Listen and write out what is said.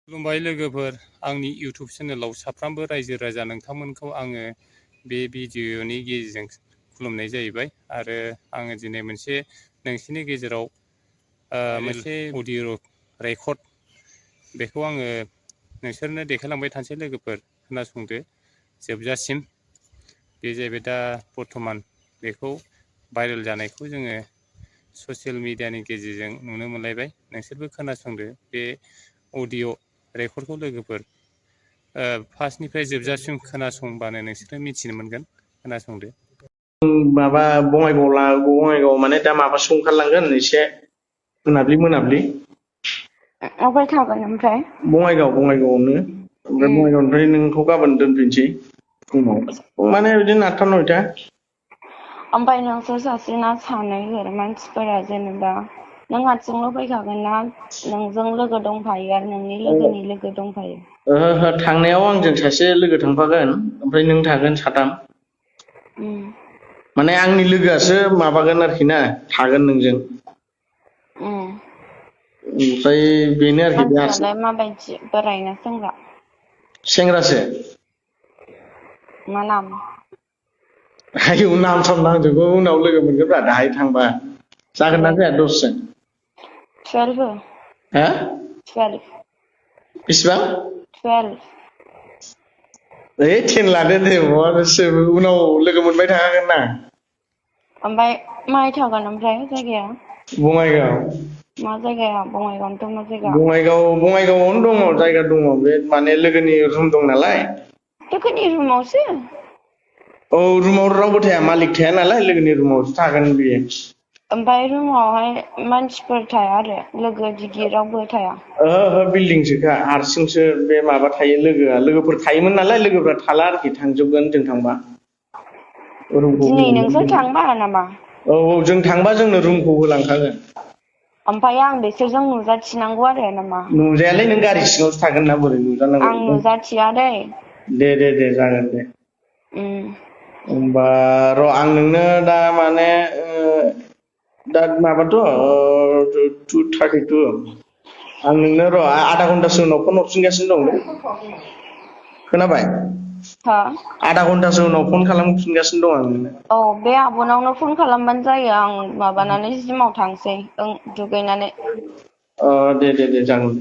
खुलुमबाय लोगोफोर, आंनि इउटुब चेनेलाव साफ्रोमबो रायजो राजा नोंथांमोनखौ आङो बे भिडिअनि गेजेरजों खुलुमनाय जाहैबाय आरो आङो दिनै मोनसे नोंसिनि गेजेराव मोनसे अडिअ रेकर्ड बेखौ आङो नोंसोरनो देखायलांबाय थानोसै लोगोफोर, खोनासंदो जोबजासिम। बे जाहैबाय दा बर्थमान बेखौ भाइरेल जानायखौ जोङो ससियेल मिडियानि गेजेरजों नुनो मोनलायबाय। नोंसोरबो खोनासंदो बे अडिअ रेकर्डखौ लोगोफोर, फार्स्टनिफ्राय जोबजासिम खोनासंबानो नोंसोरो मिथिनो मोनगोन। खोनासंदो। माबा बङाइगाव माने दा माबासो ओंखारलांगोन एसे मोनाब्लि अबाय थागोन ओमफ्राय? बङाइगावआवनो। ओमफ्राय बङाइगावनिफ्राय नोंखौ गाबोन दोनफैनोसै फुङाव, माने बिदिनो 8टा 9टा। ओमफ्राय नोंसोर सासे ना सानै मानसिफोरा जेनेबा नों हारसिंल' फैखागोन ना नोंजों लोगो दंफायो आरो नोंनि लोगोनि लोगो दंफायो? ओहो, थांनायाव आंजों सासे लोगो थांफागोन, ओमफ्राय नों थागोन साथाम। माने आंनि लोगोआसो माबागोन आरोखि ना, थागोन नोंजों। ओमफ्राय बेनो आरोखि बे हारसिं। मानसियालाय माबायदि, बोराय ना सेंग्रा? सेंग्रासो। मा नाम? आयौ, नाम साम नांजोबगौ, उनाव लोगो मोनगोनब्रा दाहाय थांबा। जागोन ना जाया 10 जोन? 12। हा? 12। बेसेबां? 12। 10 लादो दे, उनाव लोगो मोनबाय थाखागोन ना। ओमफ्राय माहाय थागोन ओमफ्राय जायगाया? बङाइगाव। मा जायगायाव? बङाइगावनोथ' मा जायगा? बङाइगावआवनो दङ, जायगा दङ, बे माने लोगोनि रुम दं नालाय। लोगोनि रुमावसो? औ, रुमाव रावबो थाया, मालिक थाया नालाय, लोगोनि रुमावसो थागोन बियो। ओमफ्राय रुमावहाय मानसिफोर थाया आरो लोगो दिगि रावबो थाया? ओहो, बिल्डिंसोखा, हारसिंसो बे माबा थायो लोगोआ। लोगोफोर थायोमोन नालाय, लोगोफ्रा थाला आरोखि, थांजोबगोन जों थांबा। रुमखौ दिनै नोंसोर होलांगोन। थांबा नामा? औ, जों थांबा जोंनो रुमखौ होलांखागोन। ओमफ्राय आं बिसोरजों नुजाथिनांगौ आरो नामा? नुजायालै, नों गारि सिङावसो थागोन ना, बोरै नुजानांगौ? आं नुजाथिया दै। दे जागोन दे। होमबा र' आं नोंनो दा माने दा माबाथ' 2:32, आं नोंनो र' आधा घन्टासो उनाव फन हरफिनगासिनो दं दे। खोनाबाय? हा? आधा घन्टासो उनाव फन खालामफिनगासिनो दं आं नोंनो। औ, बे आब'नावनो फन खालामबानो जायो, आं माबानानै जिमाव थांसै दुगैनानै। दे जागोन।